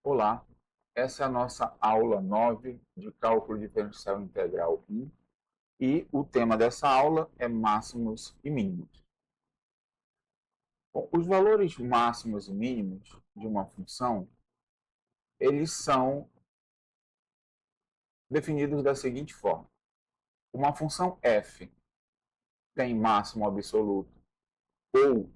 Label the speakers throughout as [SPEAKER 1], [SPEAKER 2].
[SPEAKER 1] Olá, essa é a nossa aula 9 de Cálculo Diferencial Integral 1 e o tema dessa aula é máximos e mínimos. Bom, os valores máximos e mínimos de uma função, eles são definidos da seguinte forma. Uma função f tem máximo absoluto ou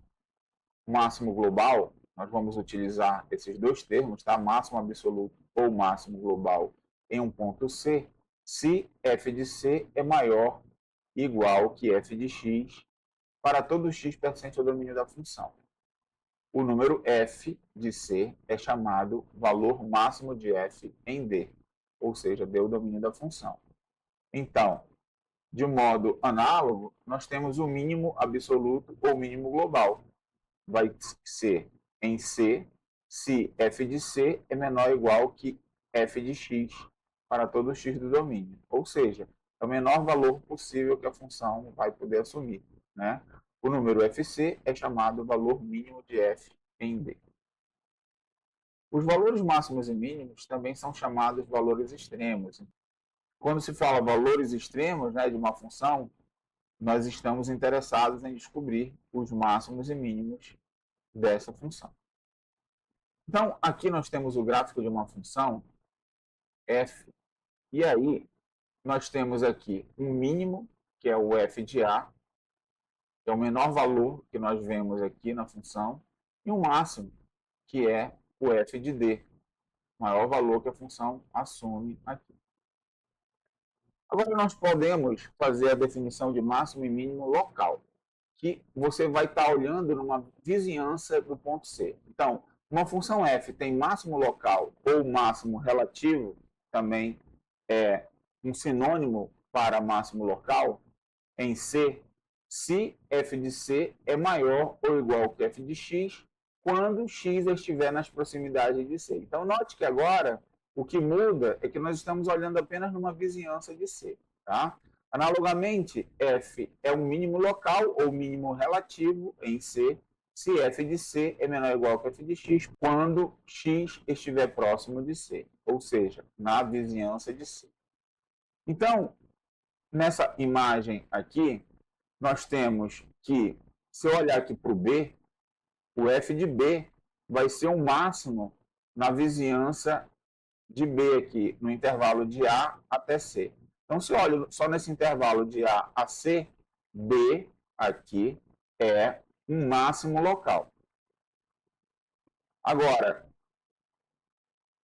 [SPEAKER 1] máximo global, nós vamos utilizar esses dois termos, tá? Máximo absoluto ou máximo global em um ponto C, se f de C é maior ou igual que f de x para todo x pertencente ao domínio da função. O número f de C é chamado valor máximo de f em D, ou seja, D é o domínio da função. Então, de modo análogo, nós temos o mínimo absoluto ou mínimo global. Vai ser em C, se f de C é menor ou igual que f de x para todo x do domínio. Ou seja, é o menor valor possível que a função vai poder assumir, né? O número fc é chamado valor mínimo de f em D. Os valores máximos e mínimos também são chamados valores extremos. Quando se fala valores extremos, né, de uma função, nós estamos interessados em descobrir os máximos e mínimos dessa função. Então, aqui nós temos o gráfico de uma função f, e aí nós temos aqui um mínimo, que é o f de a, que é o menor valor que nós vemos aqui na função, e um máximo, que é o f de d, o maior valor que a função assume aqui. Agora nós podemos fazer a definição de máximo e mínimo local, que você vai estar olhando numa vizinhança do ponto C. Então, uma função f tem máximo local ou máximo relativo, também é um sinônimo para máximo local, em C, se f de C é maior ou igual que f de x, quando x estiver nas proximidades de C. Então, note que agora o que muda é que nós estamos olhando apenas numa vizinhança de C. Tá? Analogamente, f é um mínimo local ou mínimo relativo em C, se f de C é menor ou igual que f de x, quando x estiver próximo de C, ou seja, na vizinhança de C. Então, nessa imagem aqui, nós temos que, se eu olhar aqui para o B, o f de B vai ser o máximo na vizinhança de B aqui, no intervalo de A até C. Então, se eu olho só nesse intervalo de A a C, B aqui é um máximo local. Agora,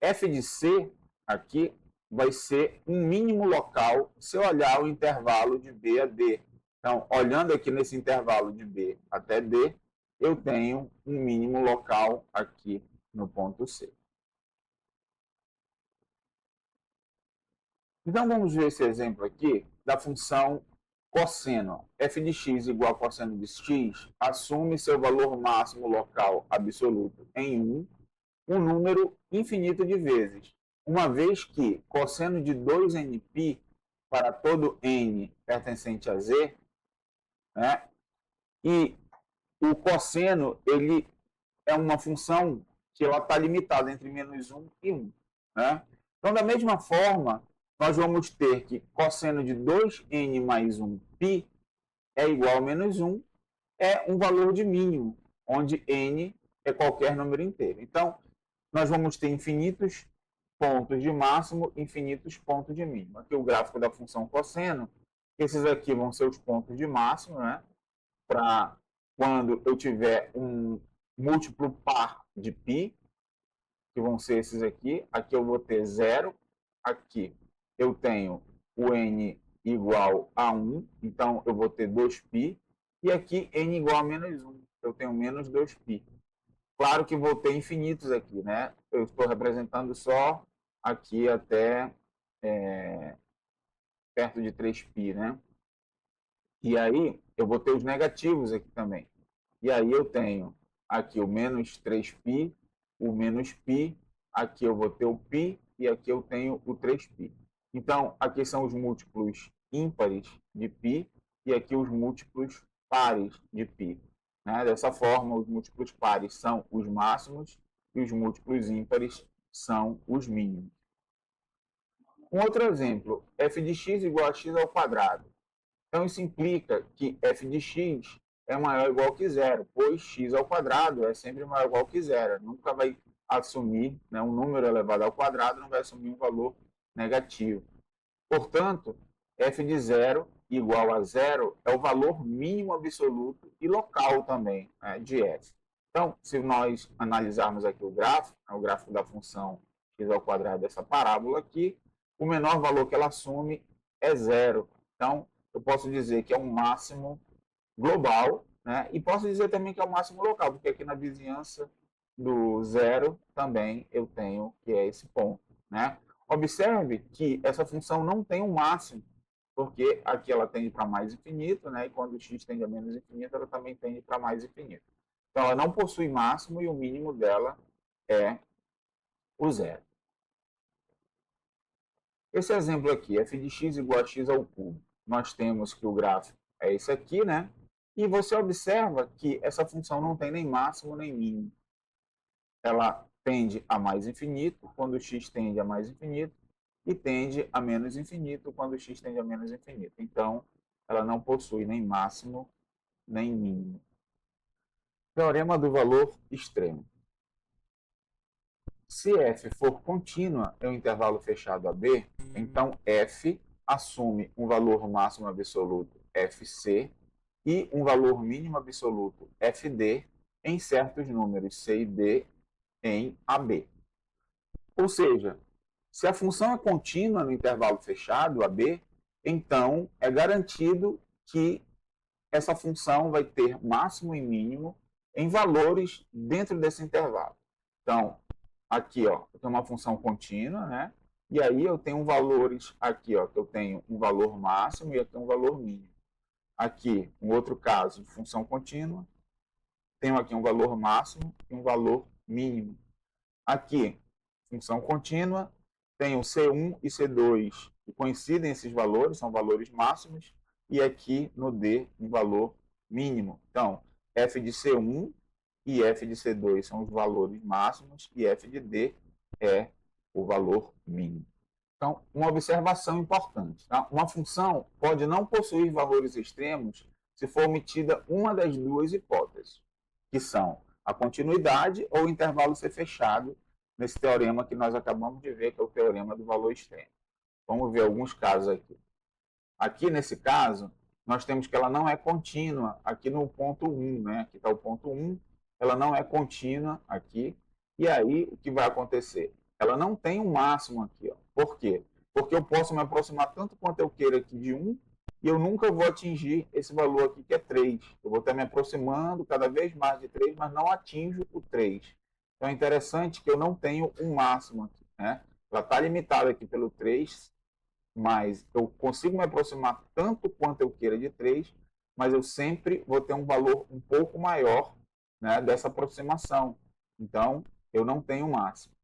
[SPEAKER 1] f de C aqui vai ser um mínimo local se eu olhar o intervalo de B a D. Então, olhando aqui nesse intervalo de B até D, eu tenho um mínimo local aqui no ponto C. Então, vamos ver esse exemplo aqui da função cosseno. f de x igual a cosseno de x assume seu valor máximo local absoluto em 1, um número infinito de vezes, uma vez que cosseno de 2nπ para todo n pertencente a z, né, e o cosseno ele é uma função que ela está limitada entre menos 1 e 1. Né? Então, da mesma forma, nós vamos ter que cosseno de 2n mais 1π é igual a menos 1, é um valor de mínimo, onde n é qualquer número inteiro. Então, nós vamos ter infinitos pontos de máximo, infinitos pontos de mínimo. Aqui o gráfico da função cosseno, esses aqui vão ser os pontos de máximo, né? Para quando eu tiver um múltiplo par de π, que vão ser esses aqui. Aqui eu vou ter 0. Aqui eu tenho o n igual a 1, então eu vou ter 2π. E aqui n igual a menos 1, eu tenho menos 2π. Claro que vou ter infinitos aqui, né? Eu estou representando só aqui até perto de 3π, né? E aí eu vou ter os negativos aqui também. E aí eu tenho aqui o menos 3π, o menos π, aqui eu vou ter o π e aqui eu tenho o 3π. Então, aqui são os múltiplos ímpares de π e aqui os múltiplos pares de π. Né? Dessa forma, os múltiplos pares são os máximos e os múltiplos ímpares são os mínimos. Um outro exemplo, f de x igual a x ao quadrado. Então, isso implica que f de x é maior ou igual que zero, pois x ao quadrado é sempre maior ou igual que zero. Nunca vai assumir, né, um número elevado ao quadrado, não vai assumir um valor negativo. Portanto, f de zero igual a zero é o valor mínimo absoluto e local também, né, de f. Então, se nós analisarmos aqui o gráfico da função x ao quadrado dessa parábola aqui, o menor valor que ela assume é zero. Então, eu posso dizer que é um máximo global, né? E posso dizer também que é o máximo local, porque aqui na vizinhança do zero também eu tenho que é esse ponto, né? Observe que essa função não tem um máximo, porque aqui ela tende para mais infinito, né? E quando x tende a menos infinito, ela também tende para mais infinito. Então, ela não possui máximo e o mínimo dela é o zero. Esse exemplo aqui, f de x igual a x ao cubo. Nós temos que o gráfico é esse aqui, né? E você observa que essa função não tem nem máximo nem mínimo. Ela tende a mais infinito quando x tende a mais infinito e tende a menos infinito quando x tende a menos infinito. Então, ela não possui nem máximo nem mínimo. Teorema do valor extremo. Se f for contínua em um intervalo fechado AB, então f assume um valor máximo absoluto fc e um valor mínimo absoluto fd em certos números c e d em AB. Ou seja, se a função é contínua no intervalo fechado AB, então é garantido que essa função vai ter máximo e mínimo em valores dentro desse intervalo. Então, aqui, ó, eu tenho uma função contínua, né? E aí eu tenho valores aqui, ó, que eu tenho um valor máximo e aqui um valor mínimo. Aqui, um outro caso de função contínua, tenho aqui um valor máximo e um valor mínimo. Aqui, função contínua, tenho C1 e C2 que coincidem esses valores, são valores máximos, e aqui no D, um valor mínimo. Então, f de C1 e f de C2 são os valores máximos e f de D é o valor mínimo. Então, uma observação importante. Tá? Uma função pode não possuir valores extremos se for omitida uma das duas hipóteses, que são a continuidade ou o intervalo ser fechado, nesse teorema que nós acabamos de ver, que é o teorema do valor extremo. Vamos ver alguns casos aqui. Aqui, nesse caso, nós temos que ela não é contínua, aqui no ponto 1, né? Aqui está o ponto 1, ela não é contínua aqui, e aí o que vai acontecer? Ela não tem um máximo aqui, ó. Por quê? Porque eu posso me aproximar tanto quanto eu queira aqui de 1, e eu nunca vou atingir esse valor aqui que é 3. Eu vou estar me aproximando cada vez mais de 3, mas não atinjo o 3. Então é interessante que eu não tenho um máximo aqui, né? Ela está limitada aqui pelo 3, mas eu consigo me aproximar tanto quanto eu queira de 3, mas eu sempre vou ter um valor um pouco maior, né, dessa aproximação. Então, eu não tenho máximo.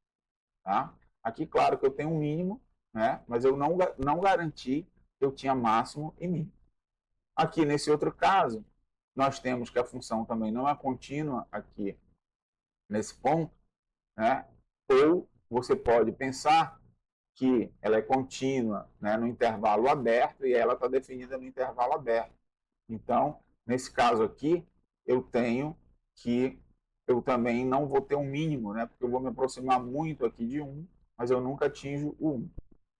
[SPEAKER 1] Tá? Aqui, claro que eu tenho um mínimo, né, mas eu não garanti que eu tinha máximo e mínimo. Aqui, nesse outro caso, nós temos que a função também não é contínua aqui nesse ponto, né, ou você pode pensar que ela é contínua, né, no intervalo aberto e ela está definida no intervalo aberto. Então, nesse caso aqui, eu tenho que eu também não vou ter um mínimo, né, porque eu vou me aproximar muito aqui de 1, mas eu nunca atinjo o 1.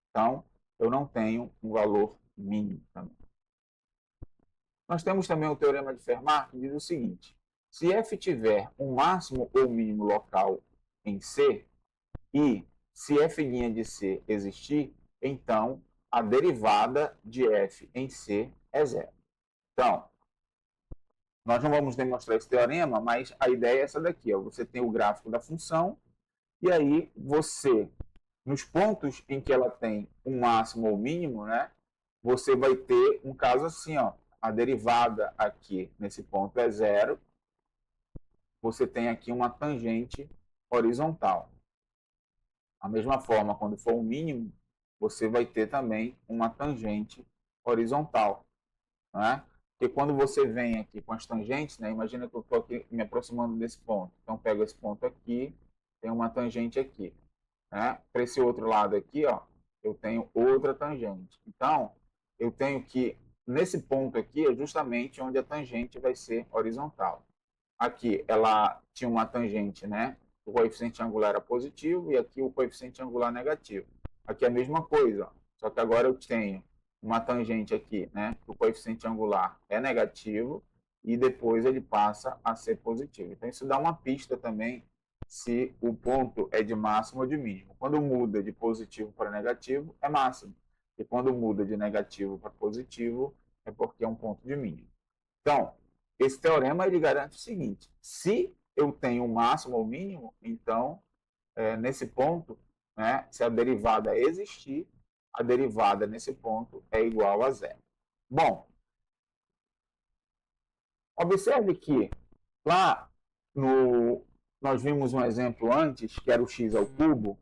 [SPEAKER 1] Então, eu não tenho um valor mínimo também. Nós temos também o teorema de Fermat, que diz o seguinte: se f tiver um máximo ou mínimo local em C, e se f' de C existir, então a derivada de f em C é zero. Então, nós não vamos demonstrar esse teorema, mas a ideia é essa daqui. Ó. Você tem o gráfico da função, e aí você, nos pontos em que ela tem um máximo ou mínimo, né, você vai ter um caso assim, ó, a derivada aqui nesse ponto é zero, você tem aqui uma tangente horizontal. Da mesma forma, quando for o mínimo, você vai ter também uma tangente horizontal. Né? Porque quando você vem aqui com as tangentes, né, imagina que eu estou aqui me aproximando desse ponto. Então, pego esse ponto aqui, tem uma tangente aqui. né? Para esse outro lado aqui, ó, eu tenho outra tangente. Então, eu tenho que, nesse ponto aqui, é justamente onde a tangente vai ser horizontal. Aqui, ela tinha uma tangente, né? O coeficiente angular era positivo e aqui o coeficiente angular negativo. Aqui é a mesma coisa, ó. Só que agora eu tenho uma tangente aqui, né? O coeficiente angular é negativo e depois ele passa a ser positivo. Então, isso dá uma pista também se o ponto é de máximo ou de mínimo. Quando muda de positivo para negativo, é máximo. E quando muda de negativo para positivo, é porque é um ponto de mínimo. Então, esse teorema ele garante o seguinte: se eu tenho um máximo ou mínimo, então, nesse ponto, né, se a derivada existir, a derivada nesse ponto é igual a zero. Bom, observe que lá no, nós vimos um exemplo antes, que era o x ao cubo,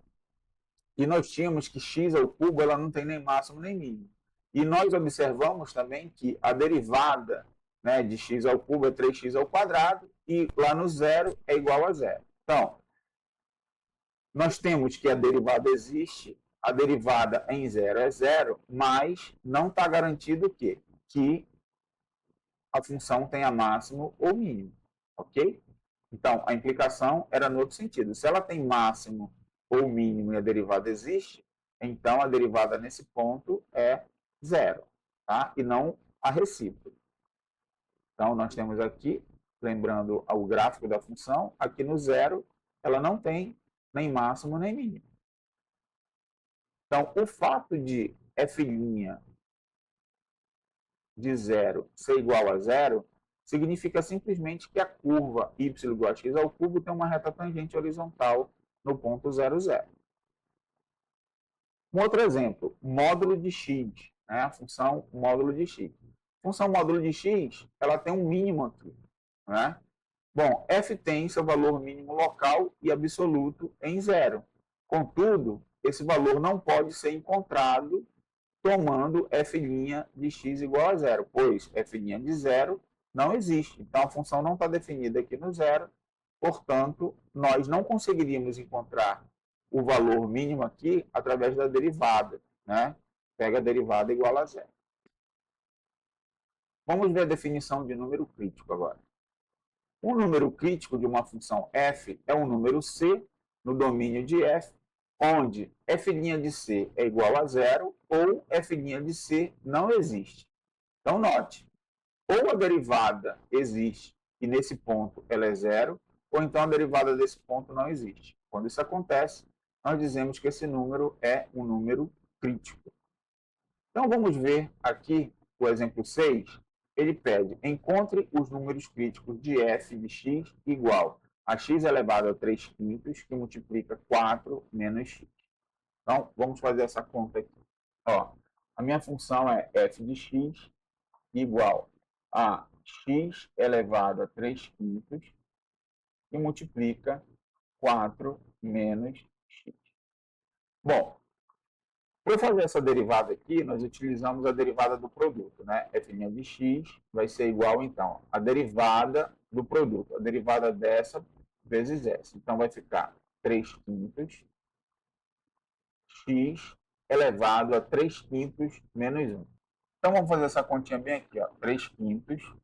[SPEAKER 1] e nós tínhamos que x ao cubo ela não tem nem máximo nem mínimo. E nós observamos também que a derivada, né, de x ao cubo é 3x ao quadrado, e lá no zero é igual a zero. Então, nós temos que a derivada existe, a derivada em zero é zero, mas não está garantido o quê? Que a função tenha máximo ou mínimo, ok? Então, a implicação era no outro sentido. Se ela tem máximo ou mínimo e a derivada existe, então a derivada nesse ponto é zero, tá? E não a recíproca. Então, nós temos aqui, lembrando o gráfico da função, aqui no zero, ela não tem nem máximo nem mínimo. Então, o fato de f' de zero ser igual a zero significa simplesmente que a curva y igual a x ao cubo tem uma reta tangente horizontal no ponto 0, 0. Um outro exemplo, módulo de x, né? A função módulo de x. A função módulo de x, ela tem um mínimo aqui, né? Bom, f tem seu valor mínimo local e absoluto em zero. Contudo, esse valor não pode ser encontrado tomando f' de x igual a zero, pois f' de zero não existe. Então, a função não está definida aqui no zero, portanto, nós não conseguiríamos encontrar o valor mínimo aqui através da derivada, né? Pega a derivada igual a zero. Vamos ver a definição de número crítico agora. Um número crítico de uma função f é um número c no domínio de f, onde f' de c é igual a zero ou f' de c não existe. Então, note, ou a derivada existe e nesse ponto ela é zero, ou então a derivada desse ponto não existe. Quando isso acontece, nós dizemos que esse número é um número crítico. Então, vamos ver aqui o exemplo 6. Ele pede, encontre os números críticos de f de x igual a x elevado a 3 quintos, que multiplica 4 menos x. Então, vamos fazer essa conta aqui. Ó, a minha função é f de x igual a x elevado a 3 quintos, que multiplica 4 menos x. Bom, para fazer essa derivada aqui, nós utilizamos a derivada do produto, né? F' de x vai ser igual, então, a derivada do produto. A derivada dessa vezes essa. Então, vai ficar 3 quintos x elevado a 3 quintos menos 1. Então, vamos fazer essa continha bem aqui, ó. 3 quintos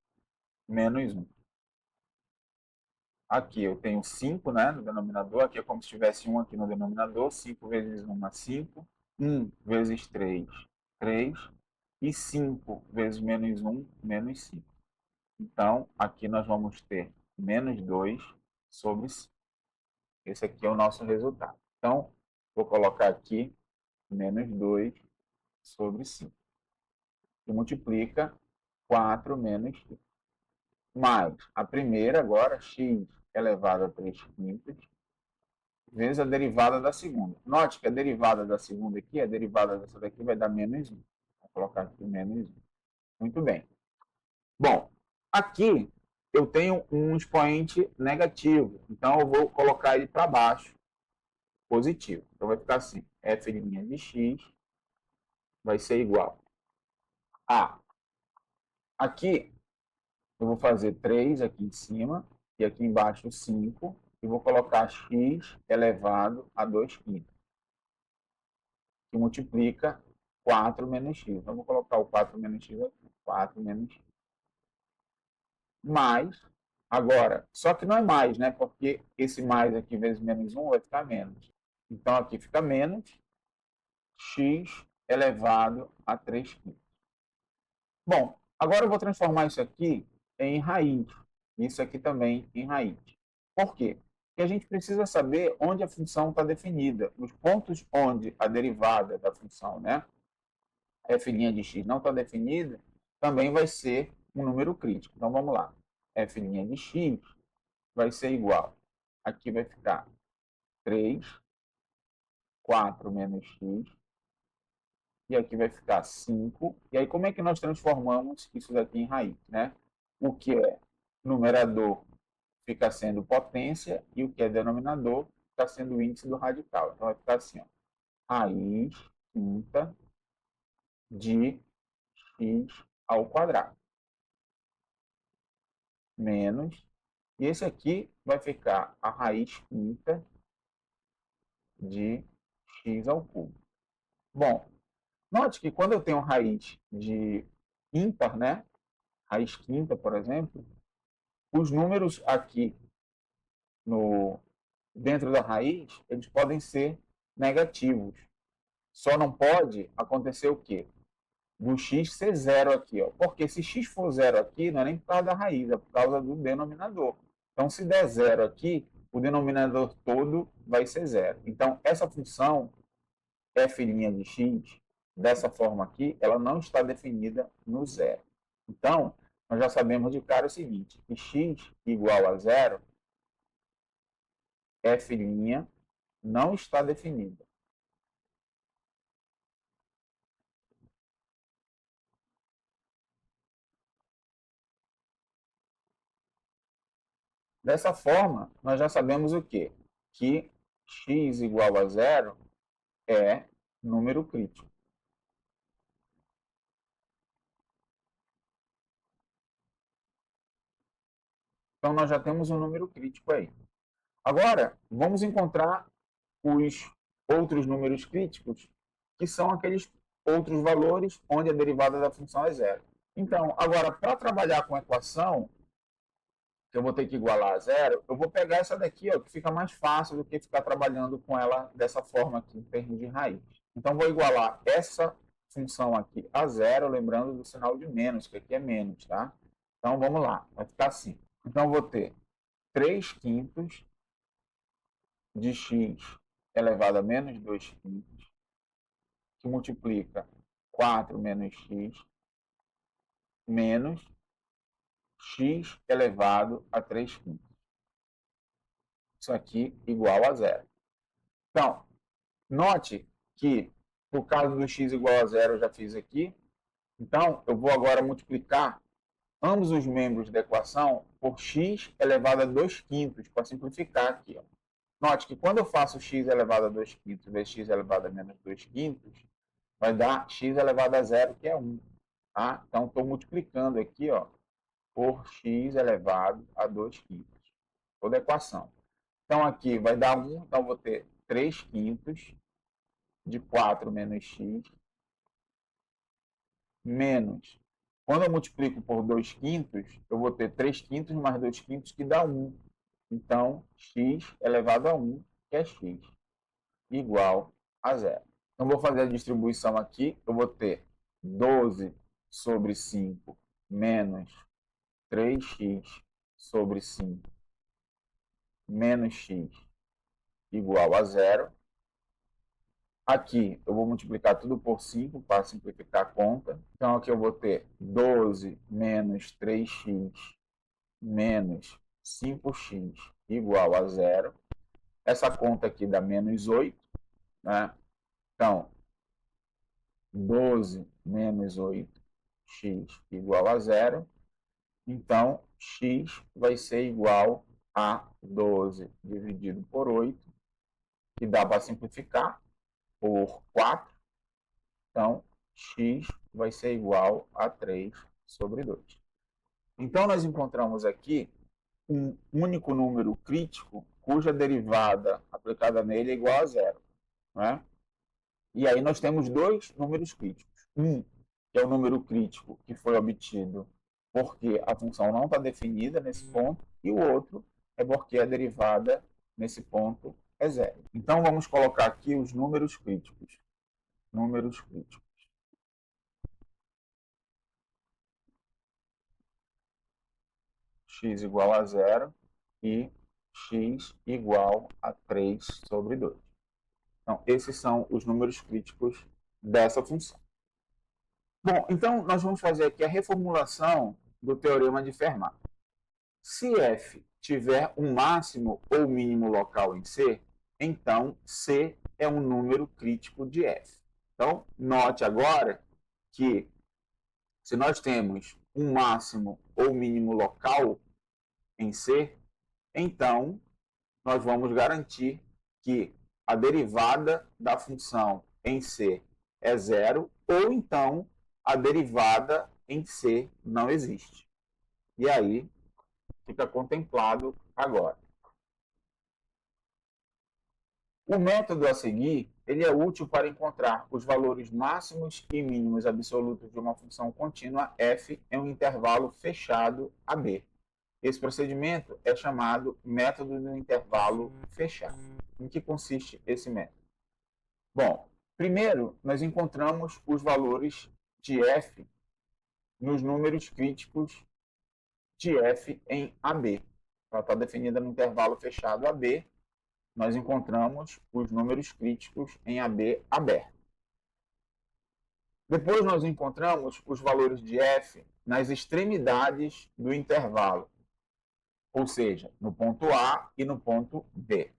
[SPEAKER 1] menos 1. Aqui eu tenho 5, né, no denominador. Aqui é como se tivesse 1 aqui no denominador. 5 vezes 1 é 5. 1 vezes 3, 3. E 5 vezes menos 1, menos 5. Então, aqui nós vamos ter menos 2 sobre 5. Esse aqui é o nosso resultado. Então, vou colocar aqui menos 2 sobre 5. Que multiplica 4 menos 5. Mais a primeira agora, x elevado a 3 quintos, vezes a derivada da segunda. Note que a derivada da segunda aqui, a derivada dessa daqui vai dar menos 1. Vou colocar aqui menos 1. Muito bem. Bom, aqui eu tenho um expoente negativo, então eu vou colocar ele para baixo, positivo. Então vai ficar assim, f' de x vai ser igual a... Aqui eu vou fazer 3 aqui em cima e aqui embaixo 5 e vou colocar x elevado a 2 quintos. que multiplica 4 menos x. Então, vou colocar o 4 menos x aqui. 4 menos x. Mais, agora, só que não é mais, né? Porque esse mais aqui vezes menos 1 vai ficar menos. Então, aqui fica menos x elevado a 3 quintos. Bom, agora eu vou transformar isso aqui em raiz. Isso aqui também em raiz. Por quê? Porque a gente precisa saber onde a função está definida. Os pontos onde a derivada da função, né, f' de x não está definida, também vai ser um número crítico. Então, vamos lá. F' de x vai ser igual. Aqui vai ficar 3, 4 menos x. E aqui vai ficar 5. E aí, como é que nós transformamos isso daqui em raiz, né? O que é numerador fica sendo potência e o que é denominador fica sendo o índice do radical. Então, vai ficar assim, ó, raiz quinta de x ao quadrado. Menos. E esse aqui vai ficar a raiz quinta de x ao cubo. Bom, note que quando eu tenho raiz de ímpar, né? Raiz quinta, por exemplo, os números aqui dentro da raiz, eles podem ser negativos. Só não pode acontecer o quê? Do x ser zero aqui, ó. Porque se x for zero aqui, não é nem por causa da raiz, é por causa do denominador. Então, se der zero aqui, o denominador todo vai ser zero. Então, essa função f' de x, dessa forma aqui, ela não está definida no zero. Então, nós já sabemos de cara o seguinte, que x igual a zero, f' não está definida. Dessa forma, nós já sabemos o quê? Que x igual a zero é número crítico. Então, nós já temos um número crítico aí. Agora, vamos encontrar os outros números críticos, que são aqueles outros valores onde a derivada da função é zero. Então, agora, para trabalhar com a equação, que eu vou ter que igualar a zero, eu vou pegar essa daqui, ó, que fica mais fácil do que ficar trabalhando com ela dessa forma aqui, em termos de raiz. Então, vou igualar essa função aqui a zero, lembrando do sinal de menos, que aqui é menos, tá? Então, vamos lá, vai ficar assim. Então, eu vou ter 3 quintos de x elevado a menos 2 quintos, que multiplica 4 menos x, menos x elevado a 3 quintos. Isso aqui igual a zero. Então, note que, por causa do x igual a zero, eu já fiz aqui. Então, eu vou agora multiplicar ambos os membros da equação por x elevado a 2 quintos, para simplificar aqui. Ó. Note que quando eu faço x elevado a 2 quintos vezes x elevado a menos 2 quintos, vai dar x elevado a zero, que é 1. Tá? Então, estou multiplicando aqui, ó, por x elevado a 2 quintos. Toda a equação. Então, aqui vai dar 1, então vou ter 3 quintos de 4 menos x, menos. Quando eu multiplico por 2 quintos, eu vou ter 3 quintos mais 2 quintos, que dá 1. Então, x elevado a 1, que é x, igual a zero. Então, vou fazer a distribuição aqui. Eu vou ter 12 sobre 5 menos 3x sobre 5 menos x igual a zero. Aqui eu vou multiplicar tudo por 5 para simplificar a conta. Então, aqui eu vou ter 12 menos 3x menos 5x igual a zero. Essa conta aqui dá menos 8. Né? Então, 12 menos 8x igual a zero. Então, x vai ser igual a 12 dividido por 8, que dá para simplificar por 4. Então, x vai ser igual a 3 sobre 2. Então, nós encontramos aqui um único número crítico cuja derivada aplicada nele é igual a zero. Né? E aí nós temos dois números críticos. Um, que é o número crítico que foi obtido porque a função não está definida nesse ponto, e o outro é porque a derivada nesse ponto é zero. Então vamos colocar aqui os números críticos. Números críticos. X igual a zero e x igual a 3 sobre 2. Então, esses são os números críticos dessa função. Bom, então nós vamos fazer aqui a reformulação do teorema de Fermat. Se f tiver um máximo ou mínimo local em C, então C é um número crítico de f. Então, note agora que se nós temos um máximo ou mínimo local em C, então nós vamos garantir que a derivada da função em C é zero, ou então a derivada em C não existe. E aí fica contemplado agora. O método a seguir ele é útil para encontrar os valores máximos e mínimos absolutos de uma função contínua f em um intervalo fechado AB. Esse procedimento é chamado método do intervalo fechado. Em que consiste esse método? Bom, primeiro nós encontramos os valores de f nos números críticos de f em AB. Ela está definida no intervalo fechado AB. Nós encontramos os números críticos em AB aberto. Depois nós encontramos os valores de f nas extremidades do intervalo, ou seja, no ponto A e no ponto B.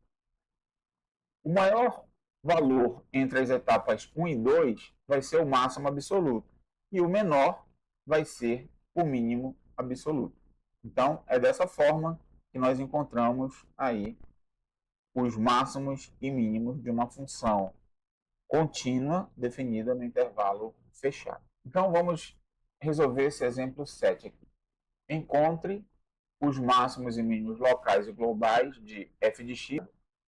[SPEAKER 1] O maior valor entre as etapas 1 e 2 vai ser o máximo absoluto, e o menor vai ser o mínimo absoluto. Então, é dessa forma que nós encontramos aí os máximos e mínimos de uma função contínua definida no intervalo fechado. Então, vamos resolver esse exemplo 7 aqui. Encontre os máximos e mínimos locais e globais de f de x,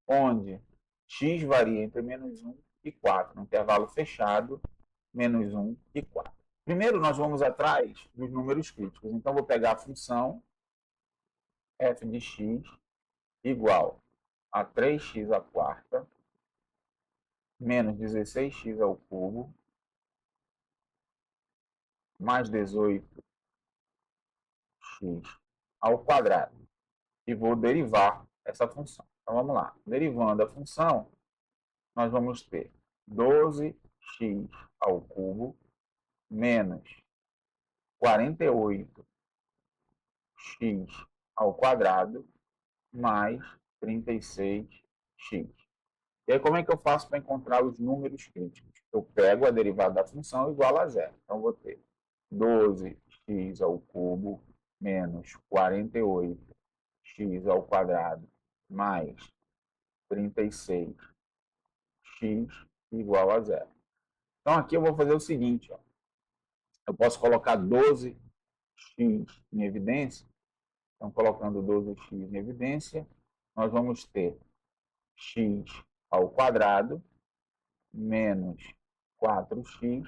[SPEAKER 1] onde x varia entre menos 1 e 4, no intervalo fechado, menos 1 e 4. Primeiro, nós vamos atrás dos números críticos. Então, vou pegar a função f de x igual a 3x à quarta, menos 16x ao cubo, mais 18x ao quadrado. E vou derivar essa função. Então, vamos lá. Derivando a função, nós vamos ter 12x ao cubo menos 48x ao quadrado mais 36x. E aí, como é que eu faço para encontrar os números críticos? Eu pego a derivada da função igual a zero. Então, vou ter 12x ao cubo menos 48x ao quadrado mais 36x igual a zero. Então, aqui eu vou fazer o seguinte. Ó. Eu posso colocar 12x em evidência. Então, colocando 12x em evidência, nós vamos ter x ao quadrado menos 4x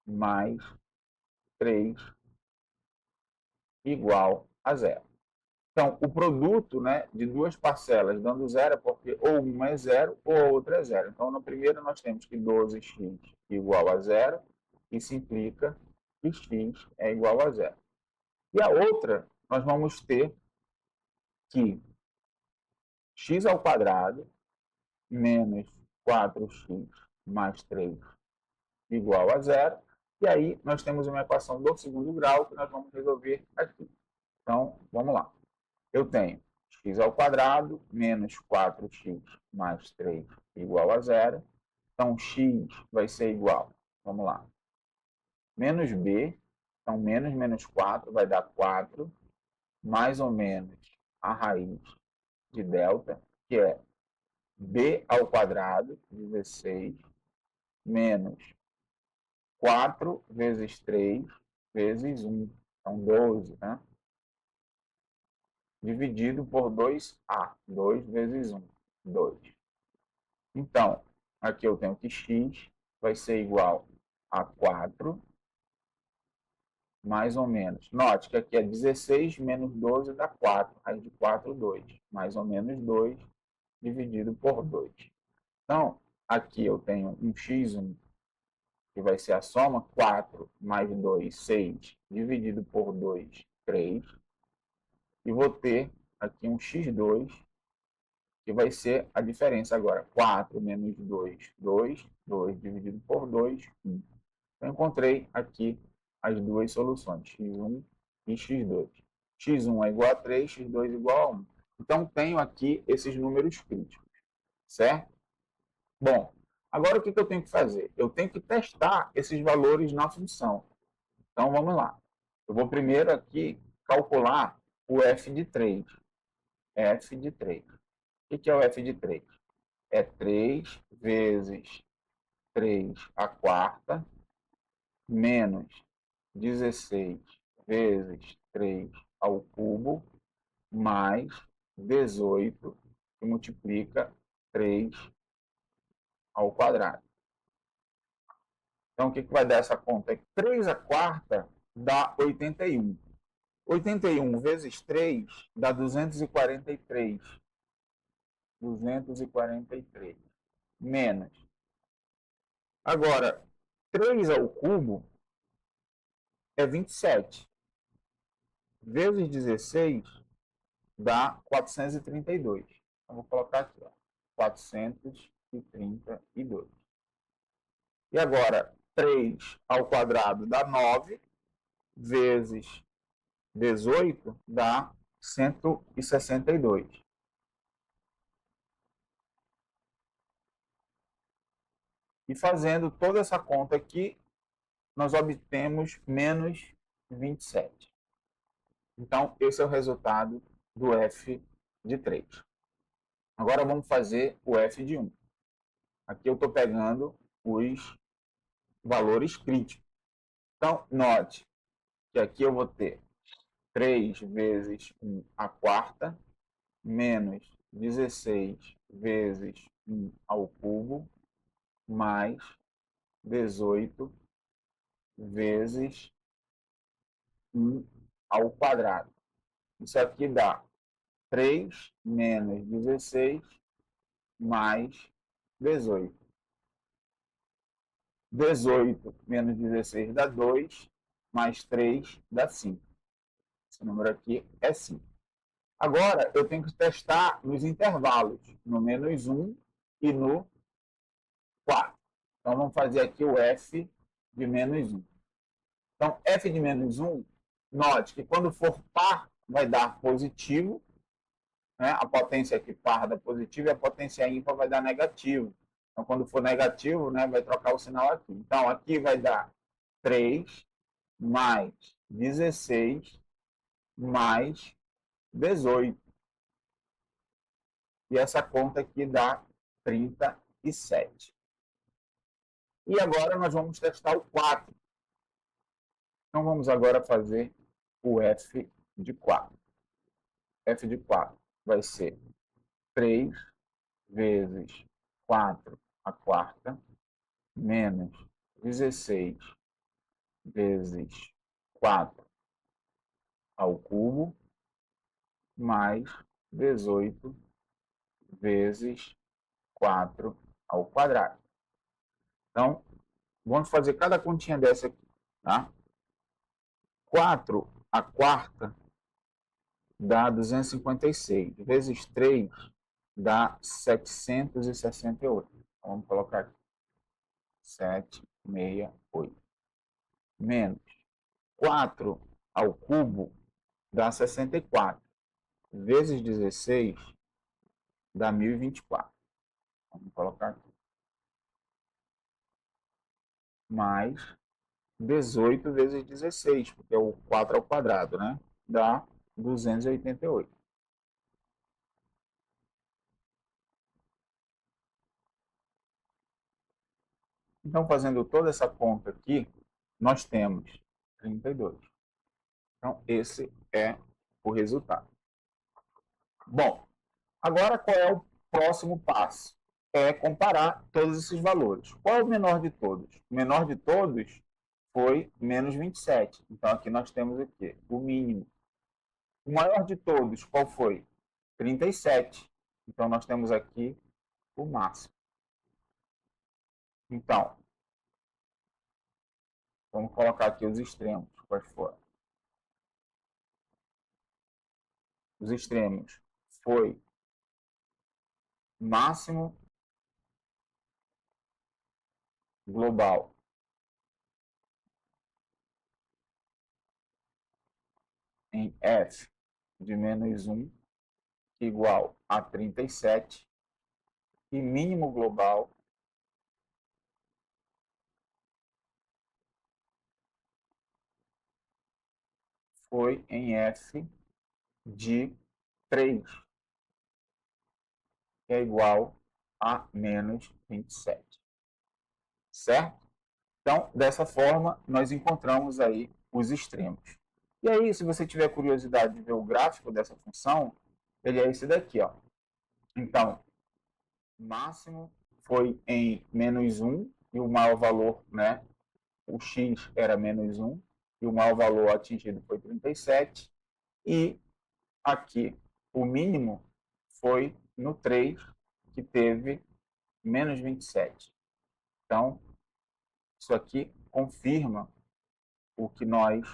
[SPEAKER 1] mais 3 igual a zero. Então, o produto, né, de duas parcelas dando zero é porque ou uma é zero ou a outra é zero. Então, no primeiro nós temos que 12x igual a zero, isso implica que x é igual a zero. E a outra, nós vamos ter que x ao quadrado menos 4x mais 3 igual a zero. E aí nós temos uma equação do segundo grau que nós vamos resolver aqui. Então, vamos lá. Eu tenho x ao quadrado menos 4x mais 3 igual a zero. Então, x vai ser igual, vamos lá, menos b. Então, menos 4 vai dar 4, mais ou menos a raiz de delta, que é b ao quadrado, 16, menos 4 vezes 3 vezes 1, então 12, né? Dividido por 2a, 2 vezes 1, 2. Então, Aqui eu tenho que x vai ser igual a 4, mais ou menos. Note que aqui é 16 menos 12 dá 4. Raiz de 4, 2. Mais ou menos 2 dividido por 2. Então, aqui eu tenho um x1, que vai ser a soma, 4 mais 2, 6, dividido por 2, 3. E vou ter aqui um x2, que vai ser a diferença agora. 4 menos 2, 2. 2 dividido por 2, 1. Eu encontrei aqui as duas soluções, x1 e x2. x1 é igual a 3, x2 é igual a 1. Então, tenho aqui esses números críticos, certo? Bom, agora o que eu tenho que fazer? Eu tenho que testar esses valores na função. Então, vamos lá. Eu vou primeiro aqui calcular o f de 3. f de 3. O que é o f de 3? É 3 vezes 3 à quarta, menos 16 vezes 3 ao cubo, mais 18, que multiplica 3 ao quadrado. Então, o que vai dar essa conta? 3 à quarta dá 81. 81 vezes 3 dá 243. 243. Menos. Agora, 3 ao cubo é 27. Vezes 16 dá 432. Então, vou colocar aqui, ó, 432. E agora, 3 ao quadrado dá 9, vezes 18 dá 162. E fazendo toda essa conta aqui, nós obtemos menos 27. Então, esse é o resultado do f de 3. Agora vamos fazer o f de 1. Aqui eu estou pegando os valores críticos. Então, note que aqui eu vou ter 3 vezes 1 à quarta, menos 16 vezes 1 ao cubo, mais 18 vezes 1 ao quadrado. Isso aqui dá 3 menos 16 mais 18. 18 menos 16 dá 2, mais 3 dá 5. Esse número aqui é 5. Agora, eu tenho que testar nos intervalos, no menos 1 e no 4. Então, vamos fazer aqui o f de menos 1. Então, f de menos 1, note que quando for par, vai dar positivo, né? A potência aqui par dá positivo e a potência ímpar vai dar negativo. Então, quando for negativo, né, vai trocar o sinal aqui. Então, aqui vai dar 3 mais 16 mais 18. E essa conta aqui dá 37. E agora nós vamos testar o 4. Então, vamos agora fazer o f de 4. f de 4 vai ser 3 vezes 4 à quarta, menos 16 vezes 4 ao cubo, mais 18 vezes 4 ao quadrado. Então, vamos fazer cada continha dessa aqui, tá? 4 à quarta dá 256, vezes 3 dá 768. Então, vamos colocar aqui, 768. Menos 4 ao cubo dá 64, vezes 16 dá 1024. Vamos colocar aqui. Mais 18 vezes 16, porque é o 4 ao quadrado, né? Dá 288. Então, fazendo toda essa conta aqui, nós temos 32. Então, esse é o resultado. Bom, agora qual é o próximo passo? é comparar todos esses valores. Qual é o menor de todos? O menor de todos foi menos 27. Então, aqui nós temos o quê? O mínimo. O maior de todos, qual foi? 37. Então, nós temos aqui o máximo. Então, vamos colocar aqui os extremos. Quais foram? Os extremos foi máximo global em F de menos 1 igual a 37 e mínimo global foi em F de 3, que é igual a menos 27. Certo? Então, dessa forma, nós encontramos aí os extremos. E aí, se você tiver curiosidade de ver o gráfico dessa função, ele é esse daqui, ó. Então, máximo foi em menos 1, e o maior valor, né, o x era menos 1, e o maior valor atingido foi 37, e aqui o mínimo foi no 3, que teve menos 27. Então, isso aqui confirma o que nós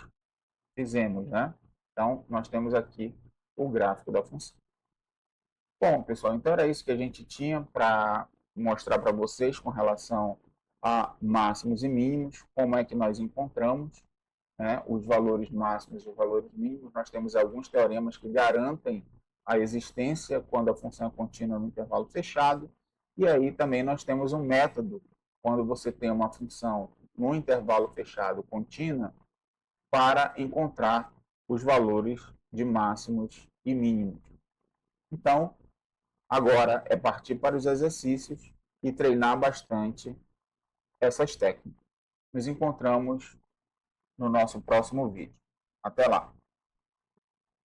[SPEAKER 1] fizemos, né? Então, nós temos aqui o gráfico da função. Bom, pessoal, então era isso que a gente tinha para mostrar para vocês com relação a máximos e mínimos, como é que nós encontramos, né, os valores máximos e os valores mínimos. Nós temos alguns teoremas que garantem a existência quando a função é contínua no intervalo fechado, e aí também nós temos um método, quando você tem uma função no intervalo fechado contínua, para encontrar os valores de máximos e mínimos. Então, agora é partir para os exercícios e treinar bastante essas técnicas. Nos encontramos no nosso próximo vídeo. Até lá!